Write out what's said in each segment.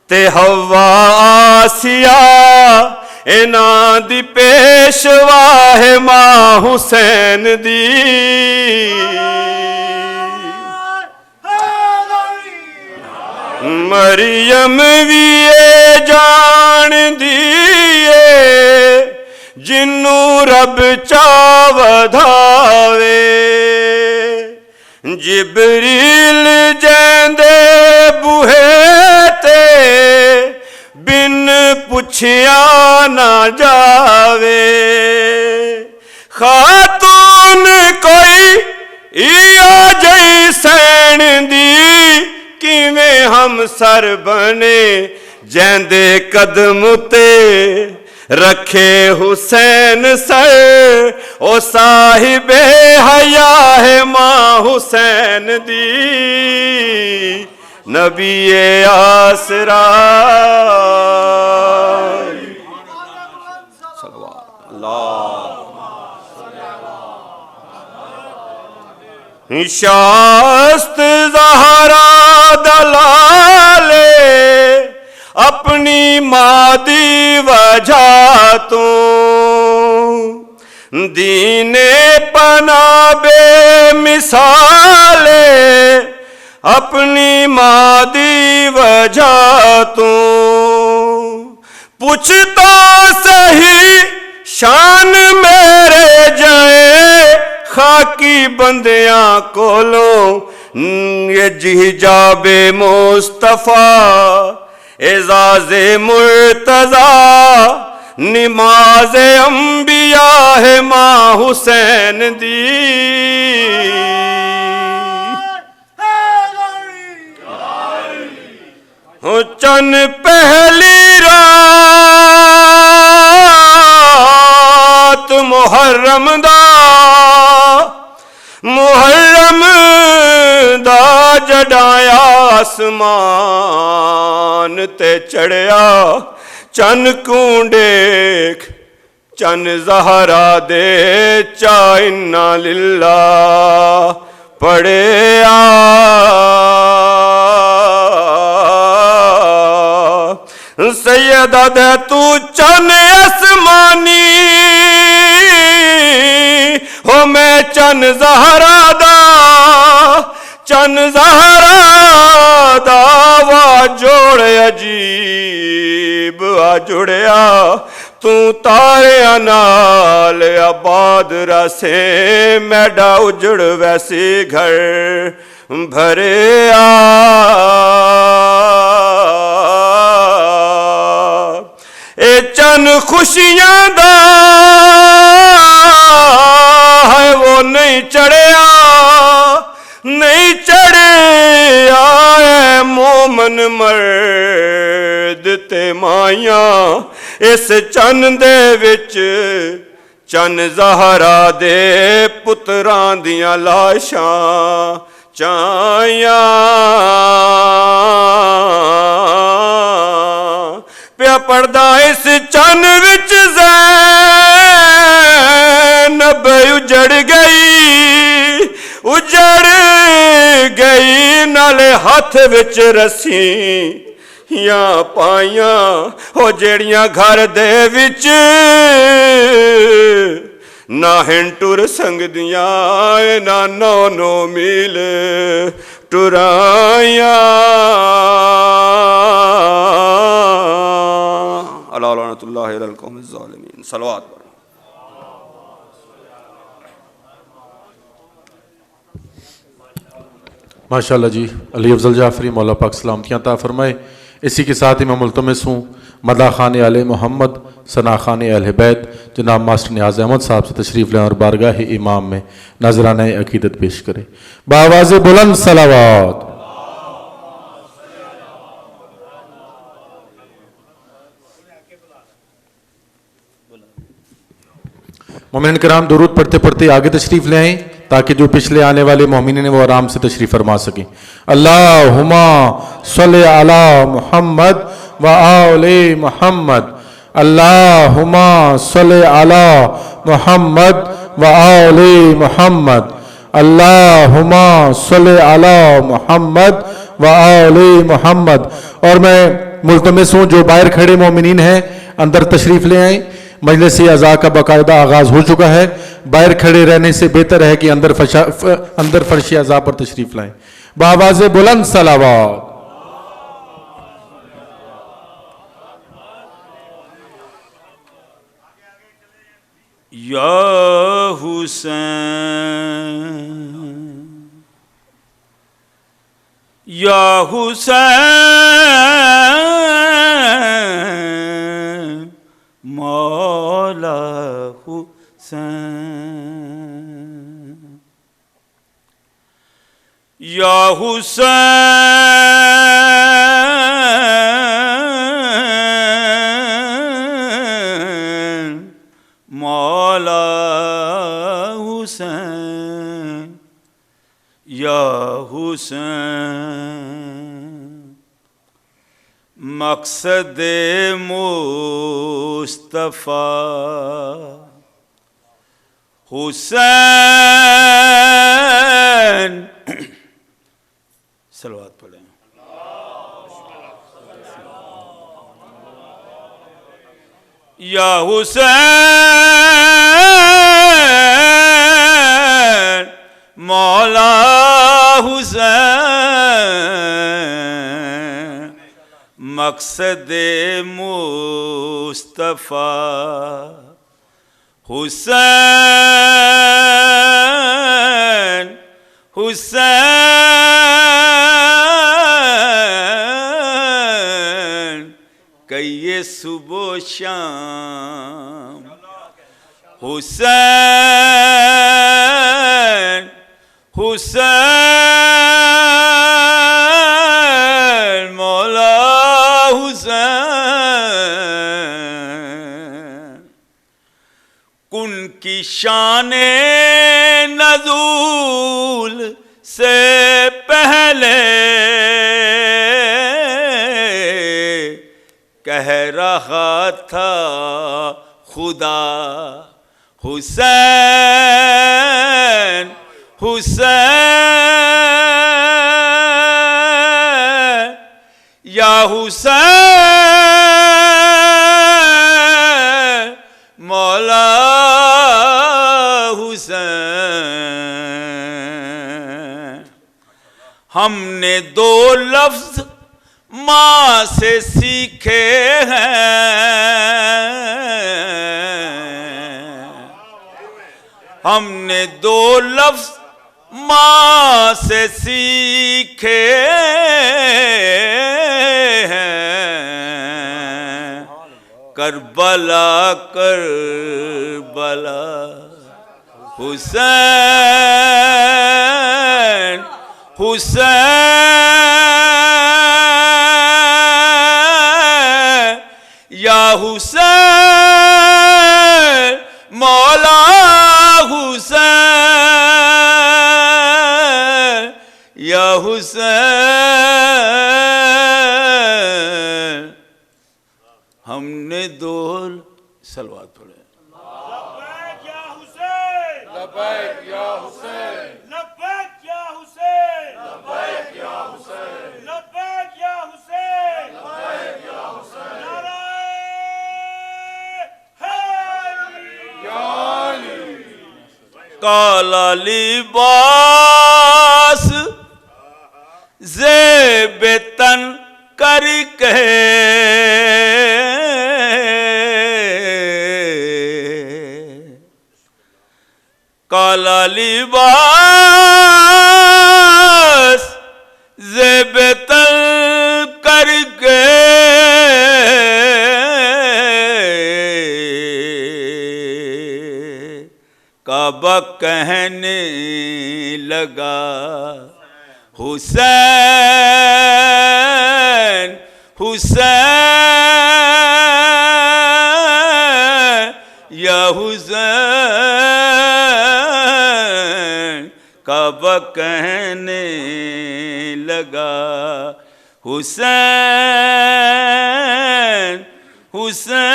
ते हवा आसिया इन्हां दी पेशवा है मां हुसैन दी। मरियम भी ये जान दिए जिन्नू रब चा वधावे। जिबरील जैंदे बूहे ते बिन पुछिया ना जावे। खातून कोई इया जैसन दी किवें हम सर बने जैंदे कदम ते रखे हुसैन सर। ओ साहिबे हया है मां हुसैन दी नबीए आसरा। शास्त ज़हरा दलाले अपनी मादी वजह तो दीने पना बेमिसाले अपनी मादी वजह तो। पूछता सही शान मेरे जाए खाकी बंदियां कोलों ये जिजाबे मुस्तफा एजाज़े मुर्तज़ा निमाज़े अंबिया है मां हुसैन दी। हो चन पहली रात मुहर्रम दा जड़ाया आसमान ते चढ़िया चन कूंडेख चन ज़हरा दे चा इन्ना लिल्ला पढ़िया। सैयदा दे तू चन आसमानी हो मैं चन ज़हरा दा वा जोड़ अजीब आ जुड़िया। तू तारिया नाल आबाद रसे मैडा उजड़ वैसे घर भरिया। ए चन खुशियां दा है वो नहीं चढ़िया मोमन मर्द ते माया इस चन दे विच चन ज़हरा दे पुत्रां दियां लाशां चाया। प्या पड़दा इस चन विच ज़ैनब उजड़ गई नाले हाथ विच रस्सी या पाइया हो जेड़ियां घर दे विच ना हिन टुर संगदियां ना 9 मील टुराया। अला लानतुल्लाहि अलल कौमिज़ ज़ालिमीन। सलवात माशाअल्लाह जी। अली अफजल जाफरी मौला पाक सलामतियाँ अता फरमाए। इसी के साथ ही मैं मुल्तमिस हूँ मदा खान आले मोहम्मद सना खान अहले बैत जनाब मास्टर नियाज़ अहमद साहब से तशरीफ़ लें और बारगाह इमाम में नजराना अकीदत पेश करें बावाज़ बुलंद सलावत। मोमिन कराम दुरूद पढ़ते पढ़ते आगे तशरीफ़ ले आएँ ताकि जो पिछले आने वाले मोमिन ने वो आराम से तशरीफ़ फरमा सकें। अल्लाहुम्मा सल्लि अला मुहम्मद व आले मुहम्मद। अल्लाहुम्मा सल्लि अला मुहम्मद व आले मुहम्मद। अल्लाहुम्मा सल्लि अला मुहम्मद व आले मुहम्मद। और मैं मुल्तमिस हूँ जो बाहर खड़े मोमिनीन हैं अंदर तशरीफ ले आए। मजलिस अज़ा का बाकायदा आगाज हो चुका है। बाहर खड़े रहने से बेहतर है कि अंदर फर्श अज़ा पर तशरीफ लाएं। बावाज़ बुलंद सलावत। या हुसैन या हुसैन मौला हुसैन या हुसैन मौला हुसैन या हुसैन मकसद मुस्तफ़ा हुसैन। सलवात पढ़ें। या हुसैन मौला हुसैन मकसद मुस्तफ़ा हुसैन हुसैन कहिए सुबह शाम हुसैन हुसैन मौला हुसैन कुन की शाने नज़ूल से पहले कह रहा था खुदा हुसैन हुसैन या हुसैन मौला हुसैन। हमने दो लफ्ज माँ से सीखे हैं हमने दो लफ्ज माँ से सीखे हैं करबला करबला हुसैन हुसैन या हुसैन मौला हुसैन या हुसैन हमने दो सलवात पढ़े। लब्बैक या हुसैन लब्बैक या हुसैन लब्बैक या हुसैन लब्बैक या हुसैन लब्बैक या हुसैन लब्बैक या हुसैन नाराए या अली काला लिबास ज़ेबे तन करके काला लिबास ज़ेबे तन करके काबा कहने लगा हुसैन हुसैन या हुसैन काबा कहने लगा हुसैन हुसैन।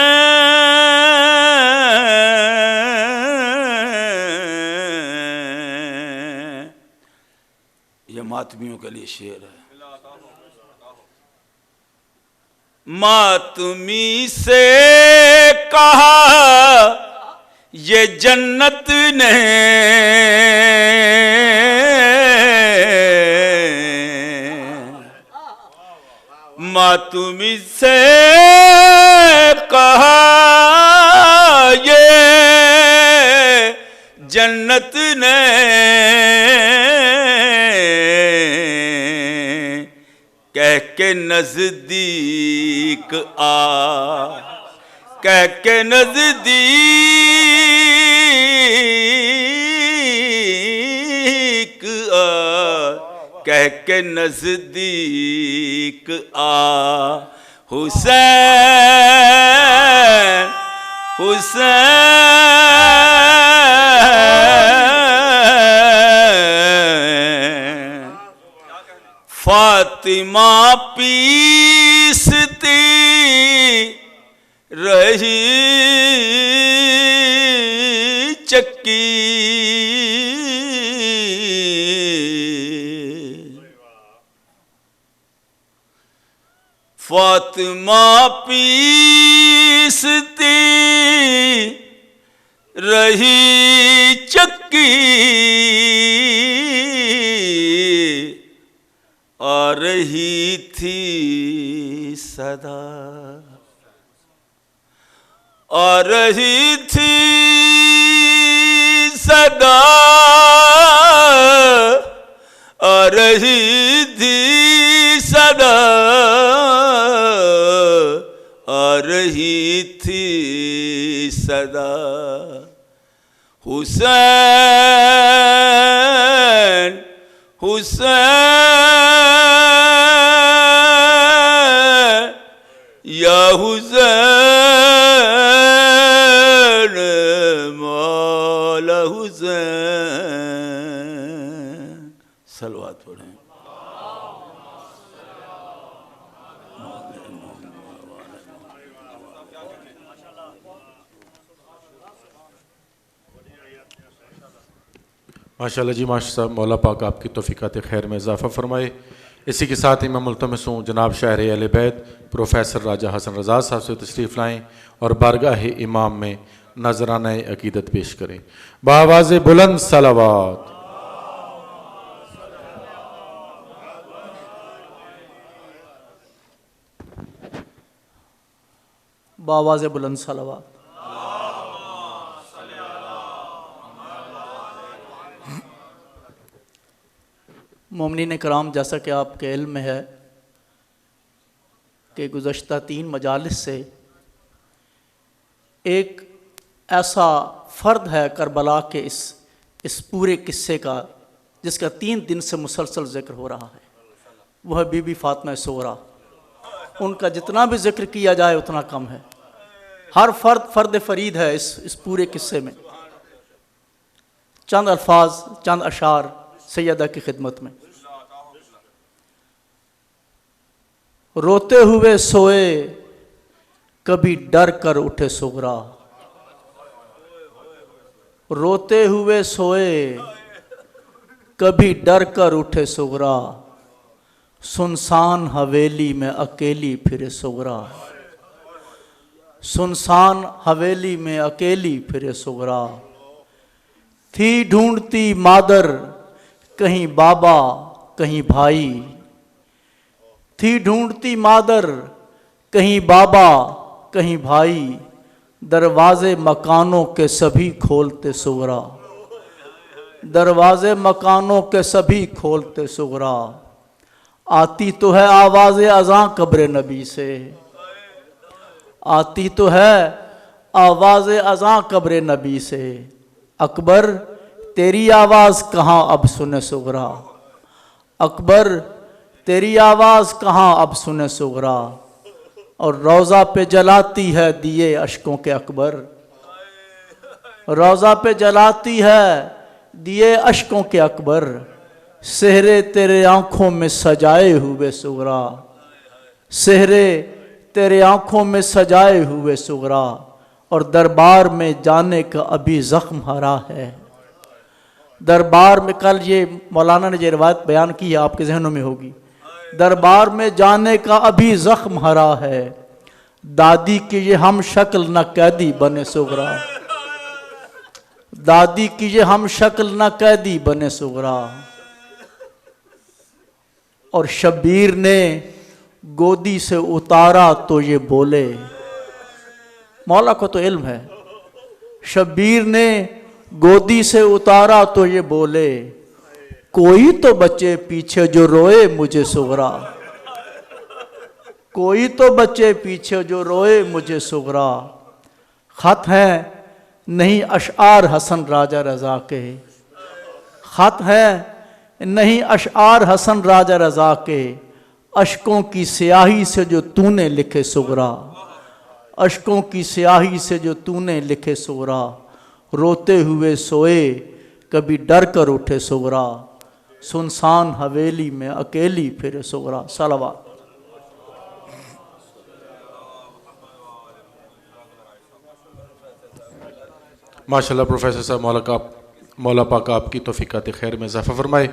ये मातमियों के लिए शेर है। मातमी से कहा ये जन्नत ने, मातमी से कहा ये जन्नत ने, कह के नजदीक आ, कह के नजदीक आ, कह के नजदीक आ, हुसैन हुसैन। फातिमा पीसती रही चक्की, फातिमा पीसती रही चक्की, आ रही थी सदा, आ रही थी सदा, आ रही थी सदा, आ रही थी सदा। हुसैन हुसैन या हुसैन मौला हुसैन। सलवात पढ़ें। माशाअल्लाह जी माशाअल्लाह, मौला पाक आपकी तौफीकात खैर में इजाफ़ा फरमाए। इसी के साथ ही मैं मुल्तमस हूँ जनाब शायर अहले बैत प्रोफेसर राजा हसन रज़ा साहब से तशरीफ़ लाएँ और बारगाह इमाम में नजराना अकीदत पेश करें। बावाज़ बुलंद सलावात। बावाज़ बुलंद सलावात। मोमिनीन कराम, जैसा कि आपके इल्म में है कि गुज़श्ता 3 मजालिस से एक ऐसा फ़र्द है करबला के इस पूरे किस्से का जिसका 3 दिन से मुसलसल ज़िक्र हो रहा है, वह बीबी फ़ातिमा ज़ोहरा। उनका जितना भी ज़िक्र किया जाए उतना कम है। हर फ़र्द फ़रीद है इस पूरे किस्से में। चंद अल्फाज, चंद अशार सैयदा की खिदमत में। रोते हुए सोए कभी डर कर उठे सुगरा, रोते हुए सोए कभी डर कर उठे सुगरा, सुनसान हवेली में अकेली फिरे सुगरा, सुनसान हवेली में अकेली फिरे सुगरा। थी ढूंढती मादर कहीं बाबा कहीं भाई, थी ढूंढती मादर कहीं बाबा कहीं भाई, दरवाजे मकानों के सभी खोलते सुगरा, दरवाजे मकानों के सभी खोलते सुगरा। आती तो है आवाज़ अज़ां कब्र नबी से, आती तो है आवाज़ अज़ां कब्र नबी से। अकबर तेरी आवाज़ कहाँ अब सुने सुगरा, अकबर तेरी आवाज़ कहाँ अब सुने सुगरा। और रोज़ा पे जलाती है दिए अश्कों के अकबर, रोज़ा पे जलाती है दिए अश्कों के अकबर। सेहरे तेरे आँखों में सजाए हुए सुगरा, सेहरे तेरे आँखों में सजाए हुए सुगरा। और दरबार में जाने का अभी ज़ख्म हरा है, दरबार में, कल ये मौलाना ने ये रिवायत बयान की है, आपके जहनों में होगी। दरबार में जाने का अभी ज़ख्म हरा है, दादी कीजिए हम शक्ल न कैदी बने सुगरा, दादी कीजिए हम शक्ल न कैदी बने सुगरा। और शब्बीर ने गोदी से उतारा तो ये बोले, मौला को तो इल्म है, शब्बीर ने गोदी से उतारा तो ये बोले, कोई तो बच्चे पीछे जो रोए मुझे सुगरा, कोई तो बच्चे पीछे जो रोए मुझे सुगरा। खत है नहीं अशआर हसन राजा रजा के, खत है नहीं अशआर हसन राजा रजा के, अशकों की स्याही से जो तूने लिखे सुगरा, अशकों की स्याही से जो तूने लिखे सुगरा। रोते हुए सोए कभी डर कर उठे सुगरा, सुनसान हवेली में अकेली फिरे सुगरा। सलावत। माशाल्लाह प्रोफेसर साहब, मौला पाक आपकी तौफीकात खैर में इजाफा फरमाए।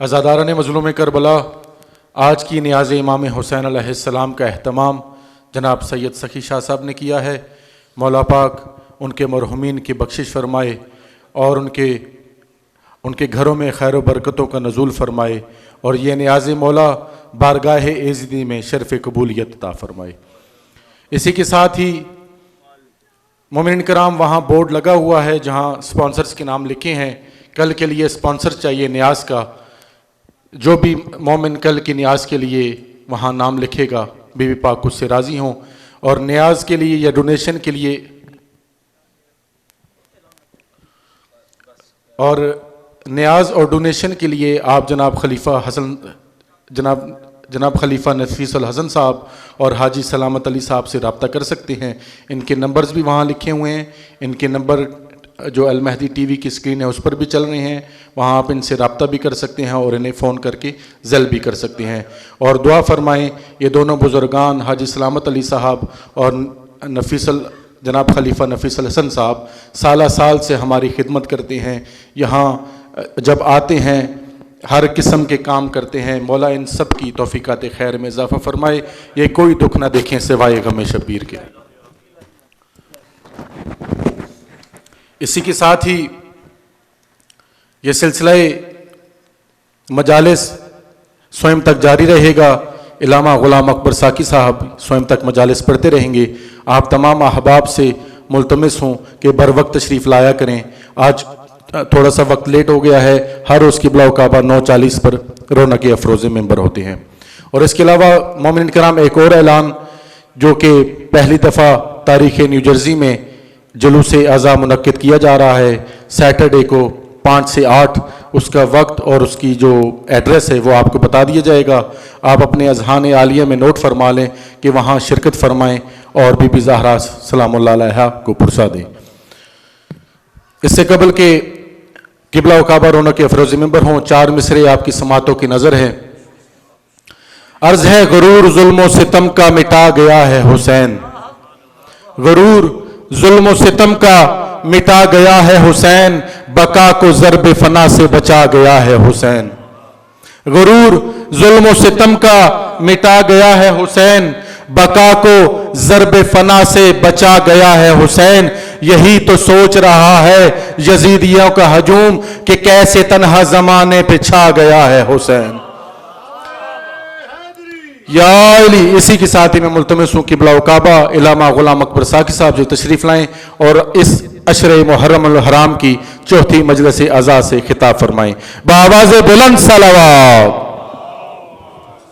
अज़ादारान मज़लूम करबला, आज की नियाज़ इमाम हुसैन अलैहिस्सलाम का एहतमाम जनाब सैयद सखी शाह साहब ने किया है। मौला पाक उनके मरहुमीन की बख्शिश फरमाए और उनके घरों में खैर व बरकतों का नज़ूल फरमाए और ये नियाज़ मौला बारगाह एज़दी में शर्फ़ कबूलियत अता फरमाए। इसी के साथ ही मोमिन कराम, वहाँ बोर्ड लगा हुआ है जहाँ स्पॉन्सर्स के नाम लिखे हैं। कल के लिए स्पॉन्सर चाहिए न्याज का, जो भी मोमिन कल की न्याज के लिए वहाँ नाम लिखेगा बीबी पाक उससे राज़ी हों। और न्याज के लिए या डोनेशन के लिए और न्याज और डोनेशन के लिए आप जनाब खलीफा नफीस अल हसन साहब और हाजी सलामत अली साहब से रब्ता कर सकते हैं। इनके नंबर्स भी वहाँ लिखे हुए हैं। इनके नंबर जो अल महदी टीवी की स्क्रीन है उस पर भी चल रहे हैं, वहाँ आप इनसे रब्ता भी कर सकते हैं और इन्हें फ़ोन करके ज़ेल भी कर सकते हैं। और दुआ फरमाएँ ये दोनों बुज़ुर्गान हाजी सलामत अली साहब और जनाब खलीफा नफीस अल हसन साहब साला साल से हमारी खिदमत करते हैं। यहाँ जब आते हैं हर किस्म के काम करते हैं। मौला इन सब की तौफीकात खैर में इजाफा फरमाए। ये कोई दुख ना देखें सिवाय गम शब्बीर के। इसी के साथ ही ये सिलसिला मजालिस स्वयं तक जारी रहेगा। इलामा गुलाम अकबर साकी साहब स्वयं तक मजालिस पढ़ते रहेंगे। आप तमाम अहबाब से मुल्तमिस हों कि बर वक्त तशरीफ़ लाया करें। आज थोड़ा सा वक्त लेट हो गया है। हर रोज़ क़िबला व काबा 9:40 पर रौनक अफरोज़ मेंबर होते हैं। और इसके अलावा मोमिन कराम, एक और ऐलान जो कि पहली दफ़ा तारीख़ न्यू जर्सी में जुलूस अज़ा मुनक्किद किया जा रहा है सैटरडे को 5 से 8, उसका वक्त और उसकी जो एड्रेस है वो आपको बता दिया जाएगा। आप अपने अज़हान आलिया में नोट फरमा लें कि वहाँ शिरकत फरमाएँ और बीबी ज़हरा सलामुल्लाह अलैहा को पुरसा दें। इससे कबल के क़िबला व काबा रौनक अफरोज़ मेंबर हों, 4 मिसरे आपकी समातों की नज़र है। अर्ज़ है गुरूर जुल्म सितम का मिटा गया है हुसैन, गुरूर जुल्म सितम का मिटा गया है हुसैन, बका को ज़र्ब फना से बचा गया है हुसैन। गुरूर जुल्म सितम का मिटा गया है हुसैन, बका को ज़र्ब फना से बचा गया है हुसैन। यही तो सोच रहा है यजीदियों का हजूम कि कैसे तन्हा ज़माने पे छा गया है हुसैन। या अली। इसी के साथ ही मैं मुल्तमिस हूँ क़िबला व काबा इलामा गुलाम अकबर साकी साहब जो तशरीफ़ लाएँ और इस अशरे मुहर्रम अल हराम की चौथी मजलिस अज़ा से खिताब फरमाएँ। बावाज़े बुलंद सलावत।